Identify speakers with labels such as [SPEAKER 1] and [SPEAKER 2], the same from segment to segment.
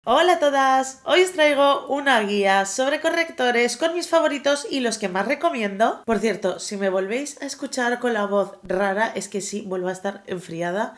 [SPEAKER 1] Hola a todas, hoy os traigo una guía sobre correctores con mis favoritos y los que más recomiendo. Por cierto, si me volvéis a escuchar con la voz rara es que sí, vuelvo a estar enfriada.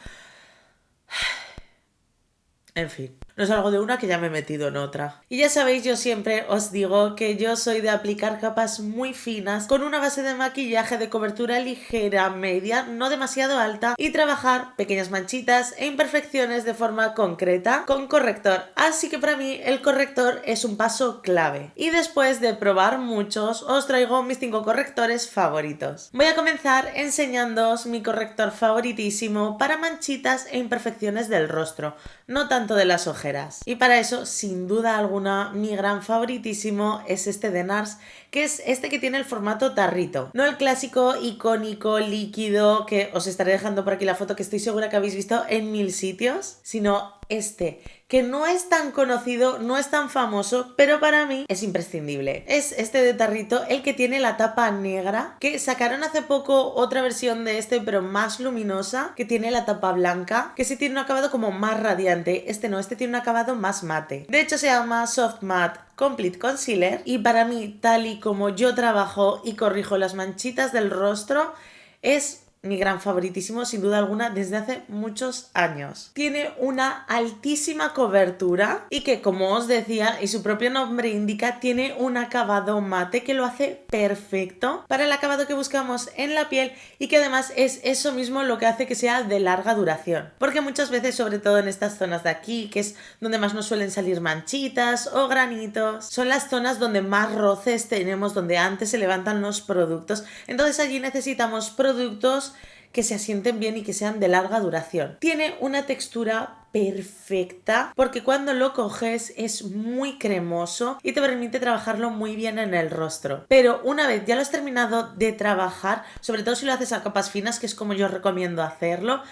[SPEAKER 1] En fin, no salgo de una que ya me he metido en otra. Y ya sabéis, yo siempre os digo que yo soy de aplicar capas muy finas con una base de maquillaje de cobertura ligera, media, no demasiado alta, y trabajar pequeñas manchitas e imperfecciones de forma concreta con corrector. Así que para mí el corrector es un paso clave. Y después de probar muchos, os traigo mis 5 correctores favoritos. Voy a comenzar enseñándoos mi corrector favoritísimo para manchitas e imperfecciones del rostro, no tanto de las ojeras. Y para eso, sin duda alguna, mi gran favoritísimo es este de NARS, que es este que tiene el formato tarrito. No el clásico icónico líquido que os estaré dejando por aquí la foto que estoy segura que habéis visto en 1000 sitios, sino este, que no es tan conocido, no es tan famoso, pero para mí es imprescindible. Es este de tarrito, el que tiene la tapa negra, que sacaron hace poco otra versión de este, pero más luminosa, que tiene la tapa blanca, que sí tiene un acabado como más radiante. Este no, este tiene un acabado más mate. De hecho se llama Soft Matte Complete Concealer y para mí, tal y como yo trabajo y corrijo las manchitas del rostro, es mi gran favoritísimo, sin duda alguna, desde hace muchos años. Tiene una altísima cobertura y que, como os decía, y su propio nombre indica, tiene un acabado mate que lo hace perfecto para el acabado que buscamos en la piel y que además es eso mismo lo que hace que sea de larga duración. Porque muchas veces, sobre todo en estas zonas de aquí, que es donde más nos suelen salir manchitas o granitos, son las zonas donde más roces tenemos, donde antes se levantan los productos. Entonces allí necesitamos productos que se asienten bien y que sean de larga duración. Tiene una textura perfecta porque cuando lo coges es muy cremoso y te permite trabajarlo muy bien en el rostro. Pero una vez ya lo has terminado de trabajar, sobre todo si lo haces a capas finas, que es como yo recomiendo hacerlo,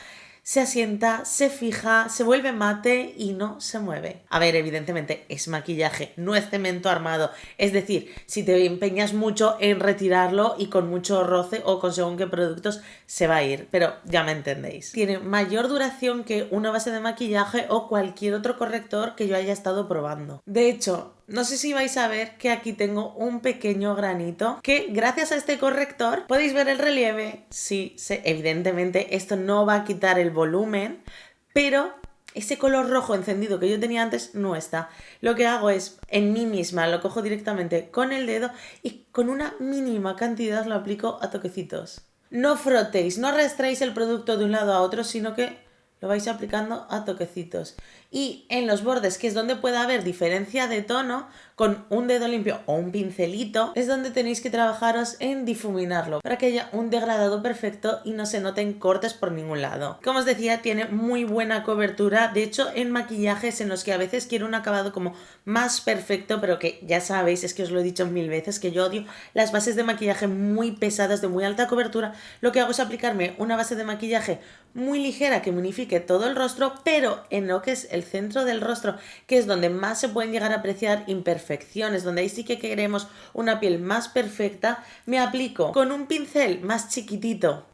[SPEAKER 1] se asienta, se fija, se vuelve mate y no se mueve. A ver, evidentemente es maquillaje, no es cemento armado. Es decir, si te empeñas mucho en retirarlo y con mucho roce o con según qué productos se va a ir, pero ya me entendéis. Tiene mayor duración que una base de maquillaje o cualquier otro corrector que yo haya estado probando. De hecho, no sé si vais a ver que aquí tengo un pequeño granito que gracias a este corrector podéis ver el relieve. Sí, evidentemente esto no va a quitar el volumen, pero ese color rojo encendido que yo tenía antes no está. Lo que hago es, en mí misma, lo cojo directamente con el dedo y con una mínima cantidad lo aplico a toquecitos. No frotéis, no arrastréis el producto de un lado a otro, sino que lo vais aplicando a toquecitos. Y en los bordes, que es donde puede haber diferencia de tono, con un dedo limpio o un pincelito, es donde tenéis que trabajaros en difuminarlo para que haya un degradado perfecto y no se noten cortes por ningún lado. Como os decía, tiene muy buena cobertura. De hecho, en maquillajes en los que a veces quiero un acabado como más perfecto, pero que ya sabéis, es que os lo he dicho 1000 veces, que yo odio las bases de maquillaje muy pesadas, de muy alta cobertura, lo que hago es aplicarme una base de maquillaje muy ligera que me unifique todo el rostro, pero en lo que es el centro del rostro, que es donde más se pueden llegar a apreciar imperfecciones, donde ahí sí que queremos una piel más perfecta, me aplico con un pincel más chiquitito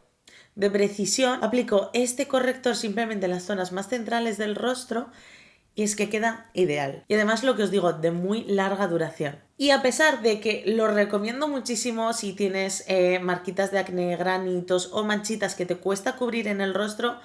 [SPEAKER 1] de precisión, aplico este corrector simplemente en las zonas más centrales del rostro y es que queda ideal. Y además lo que os digo, de muy larga duración. Y a pesar de que lo recomiendo muchísimo si tienes marquitas de acné, granitos o manchitas que te cuesta cubrir en el rostro,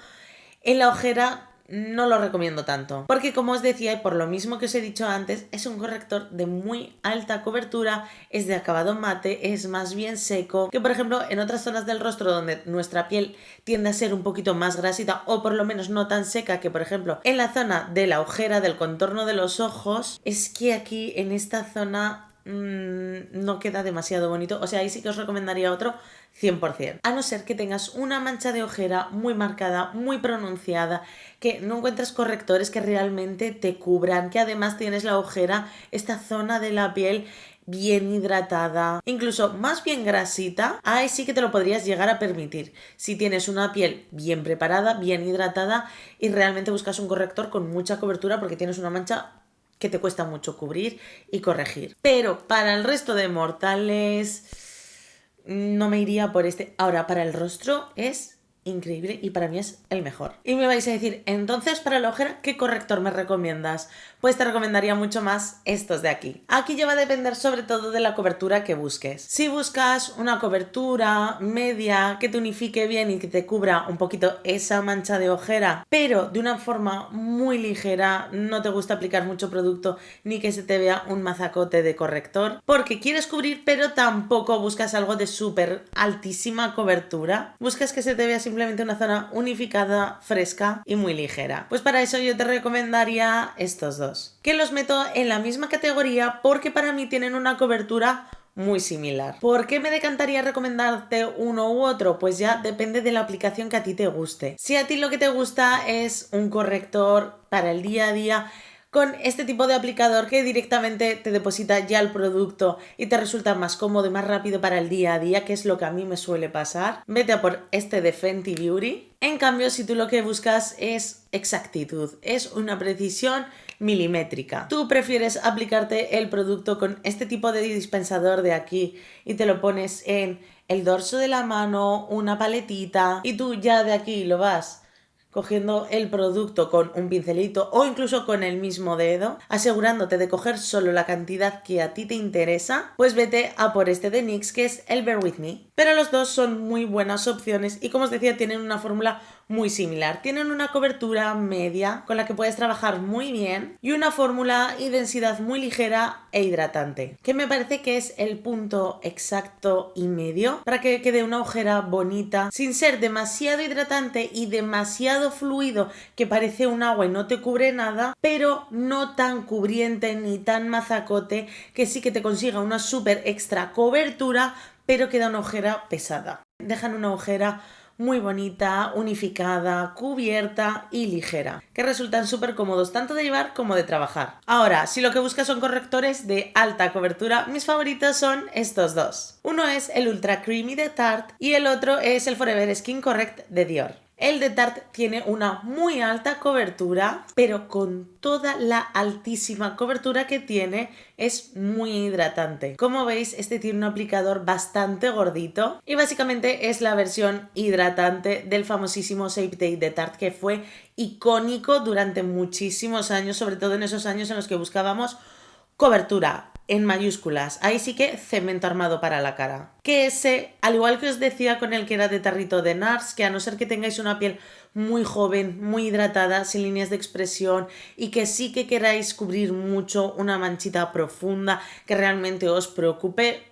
[SPEAKER 1] en la ojera no lo recomiendo tanto. Porque como os decía, y por lo mismo que os he dicho antes, es un corrector de muy alta cobertura, es de acabado mate, es más bien seco, que por ejemplo en otras zonas del rostro donde nuestra piel tiende a ser un poquito más grasita o por lo menos no tan seca, que por ejemplo en la zona de la ojera, del contorno de los ojos, es que aquí en esta zona no queda demasiado bonito. O sea, ahí sí que os recomendaría otro 100%. A no ser que tengas una mancha de ojera muy marcada, muy pronunciada, que no encuentres correctores que realmente te cubran, que además tienes la ojera, esta zona de la piel bien hidratada, incluso más bien grasita, ahí sí que te lo podrías llegar a permitir. Si tienes una piel bien preparada, bien hidratada y realmente buscas un corrector con mucha cobertura porque tienes una mancha que te cuesta mucho cubrir y corregir. Pero para el resto de mortales no me iría por este. Ahora, para el rostro es increíble y para mí es el mejor. Y me vais a decir, entonces para la ojera, ¿qué corrector me recomiendas? pues te recomendaría mucho más estos de aquí. Aquí ya va a depender sobre todo de la cobertura que busques. Si buscas una cobertura media que te unifique bien y que te cubra un poquito esa mancha de ojera, pero de una forma muy ligera, no te gusta aplicar mucho producto ni que se te vea un mazacote de corrector, porque quieres cubrir pero tampoco buscas algo de súper altísima cobertura, buscas que se te vea simplemente una zona unificada, fresca y muy ligera. Pues para eso yo te recomendaría estos dos, que los meto en la misma categoría porque para mí tienen una cobertura muy similar. ¿Por qué me decantaría recomendarte uno u otro? Pues ya depende de la aplicación que a ti te guste. Si a ti lo que te gusta es un corrector para el día a día, con este tipo de aplicador que directamente te deposita ya el producto y te resulta más cómodo y más rápido para el día a día, que es lo que a mí me suele pasar, vete a por este de Fenty Beauty. En cambio, si tú lo que buscas es exactitud, es una precisión milimétrica, tú prefieres aplicarte el producto con este tipo de dispensador de aquí y te lo pones en el dorso de la mano, una paletita, y tú ya de aquí lo vas cogiendo el producto con un pincelito o incluso con el mismo dedo, asegurándote de coger solo la cantidad que a ti te interesa, pues vete a por este de NYX, que es el Bear With Me. Pero los dos son muy buenas opciones y, como os decía, tienen una fórmula muy similar. Tienen una cobertura media con la que puedes trabajar muy bien y una fórmula y densidad muy ligera e hidratante, que me parece que es el punto exacto y medio para que quede una ojera bonita, sin ser demasiado hidratante y demasiado fluido que parece un agua y no te cubre nada, pero no tan cubriente ni tan mazacote que sí que te consiga una súper extra cobertura, pero queda una ojera pesada. Dejan una ojera muy bonita, unificada, cubierta y ligera, que resultan súper cómodos tanto de llevar como de trabajar. Ahora, si lo que buscas son correctores de alta cobertura, mis favoritos son estos dos. Uno es el Ultra Creamy de Tarte y el otro es el Forever Skin Correct de Dior. El de Tarte tiene una muy alta cobertura, pero con toda la altísima cobertura que tiene es muy hidratante. Como veis, este tiene un aplicador bastante gordito y básicamente es la versión hidratante del famosísimo Shape Tape de Tarte, que fue icónico durante muchísimos años, sobre todo en esos años en los que buscábamos cobertura en mayúsculas. Ahí sí que cemento armado para la cara. Que ese, al igual que os decía con el que era de tarrito de NARS, que a no ser que tengáis una piel muy joven, muy hidratada, sin líneas de expresión y que sí que queráis cubrir mucho una manchita profunda que realmente os preocupe,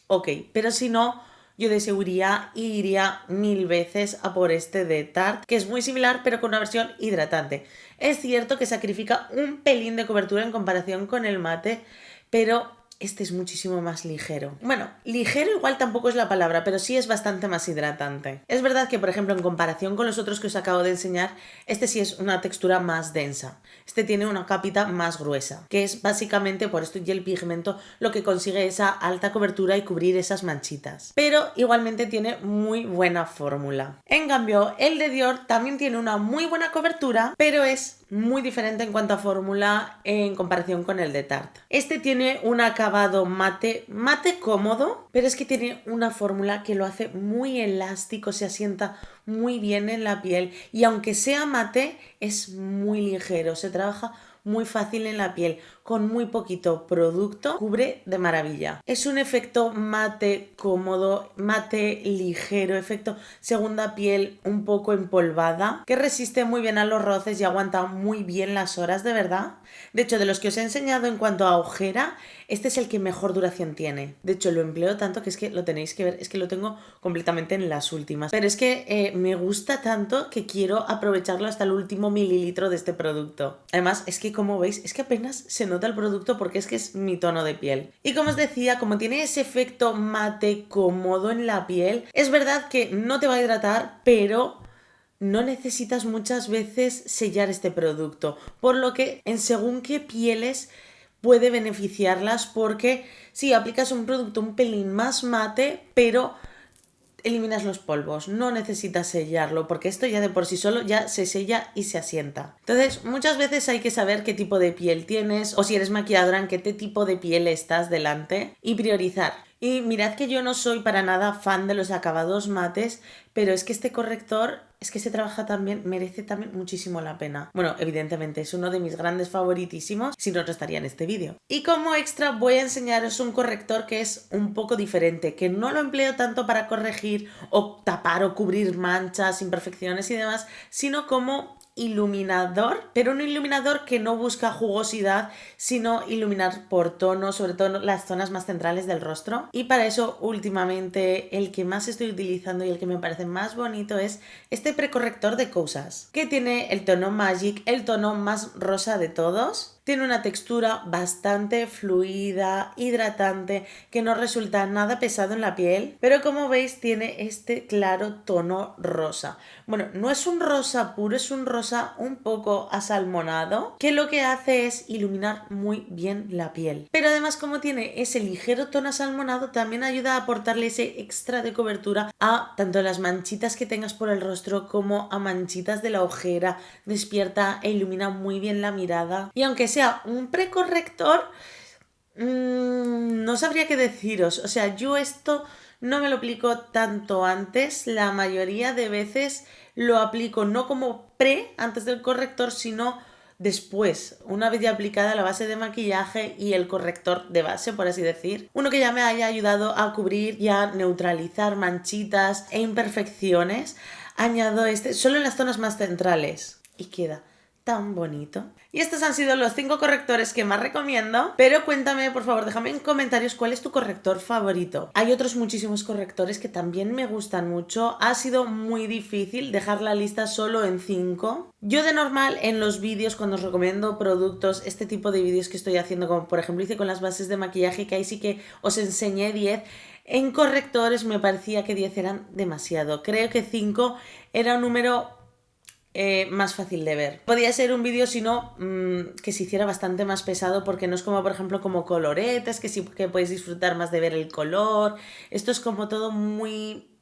[SPEAKER 1] ok, pero si no, yo de seguridad iría 1000 veces a por este de Tarte, que es muy similar pero con una versión hidratante. Es cierto que sacrifica un pelín de cobertura en comparación con el mate, pero este es muchísimo más ligero. Bueno, ligero igual tampoco es la palabra, pero sí es bastante más hidratante. Es verdad que, por ejemplo, en comparación con los otros que os acabo de enseñar, este sí es una textura más densa. Este tiene una capita más gruesa, que es básicamente por esto y el pigmento lo que consigue esa alta cobertura y cubrir esas manchitas. Pero igualmente tiene muy buena fórmula. En cambio, el de Dior también tiene una muy buena cobertura, pero es muy diferente en cuanto a fórmula en comparación con el de Tarte. Este tiene un acabado mate cómodo, pero es que tiene una fórmula que lo hace muy elástico, se asienta muy bien en la piel y aunque sea mate es muy ligero, se trabaja muy fácil en la piel, con muy poquito producto, cubre de maravilla. Es un efecto mate cómodo, mate ligero, efecto segunda piel un poco empolvada, que resiste muy bien a los roces y aguanta muy bien las horas, de verdad. De hecho, de los que os he enseñado en cuanto a ojera, este es el que mejor duración tiene. De hecho, lo empleo tanto que es que lo tenéis que ver, es que lo tengo completamente en las últimas. Pero es que me gusta tanto que quiero aprovecharlo hasta el último mililitro de este producto. Además, es que como veis, es que apenas se nota el producto porque es que es mi tono de piel. Y como os decía, como tiene ese efecto mate cómodo en la piel, es verdad que no te va a hidratar, pero no necesitas muchas veces sellar este producto, por lo que en según qué pieles puede beneficiarlas, porque sí, aplicas un producto un pelín más mate, pero eliminas los polvos, no necesitas sellarlo porque esto ya de por sí solo ya se sella y se asienta. Entonces, muchas veces hay que saber qué tipo de piel tienes o si eres maquilladora en qué tipo de piel estás delante y priorizar. Y mirad que yo no soy para nada fan de los acabados mates, pero es que este corrector, es que se trabaja también, merece también muchísimo la pena. Bueno, evidentemente es uno de mis grandes favoritísimos, si no, no estaría en este vídeo. Y como extra voy a enseñaros un corrector que es un poco diferente, que no lo empleo tanto para corregir o tapar o cubrir manchas, imperfecciones y demás, sino como iluminador, pero un iluminador que no busca jugosidad, sino iluminar por tono, sobre todo las zonas más centrales del rostro. Y para eso últimamente el que más estoy utilizando y el que me parece más bonito es este precorrector de Kosas, que tiene el tono Magic, el tono más rosa de todos. Tiene una textura bastante fluida, hidratante, que no resulta nada pesado en la piel, pero como veis tiene este claro tono rosa. Bueno, no es un rosa puro, es un rosa un poco asalmonado, que lo que hace es iluminar muy bien la piel. Pero además, como tiene ese ligero tono asalmonado, también ayuda a aportarle ese extra de cobertura a tanto las manchitas que tengas por el rostro como a manchitas de la ojera. Despierta e ilumina muy bien la mirada. Y aunque sea un precorrector, no sabría qué deciros. O sea, yo esto no me lo aplico tanto antes. La mayoría de veces lo aplico no como antes del corrector, sino después, una vez ya aplicada la base de maquillaje y el corrector de base, por así decir. Uno que ya me haya ayudado a cubrir y a neutralizar manchitas e imperfecciones. Añado este solo en las zonas más centrales y queda tan bonito. Y estos han sido los 5 correctores que más recomiendo, pero cuéntame, por favor, déjame en comentarios cuál es tu corrector favorito. Hay otros muchísimos correctores que también me gustan mucho. Ha sido muy difícil dejar la lista solo en 5. Yo de normal en los vídeos, cuando os recomiendo productos, este tipo de vídeos que estoy haciendo, como por ejemplo hice con las bases de maquillaje, que ahí sí que os enseñé 10, en correctores me parecía que 10 eran demasiado. Creo que 5 era un número más fácil de ver. Podía ser un vídeo, si no, que se hiciera bastante más pesado, porque no es como, por ejemplo, como coloretes, que sí que podéis disfrutar más de ver el color. Esto es como todo muy...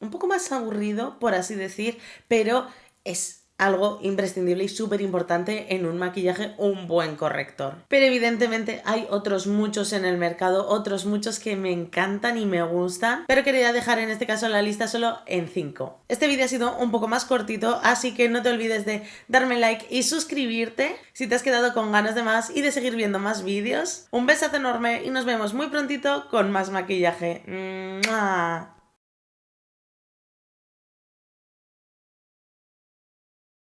[SPEAKER 1] un poco más aburrido, por así decir, pero es algo imprescindible y súper importante en un maquillaje, un buen corrector. Pero evidentemente hay otros muchos en el mercado, otros muchos que me encantan y me gustan, pero quería dejar en este caso la lista solo en 5. Este vídeo ha sido un poco más cortito, así que no te olvides de darme like y suscribirte si te has quedado con ganas de más y de seguir viendo más vídeos. Un besazo enorme y nos vemos muy prontito con más maquillaje. ¡Mua!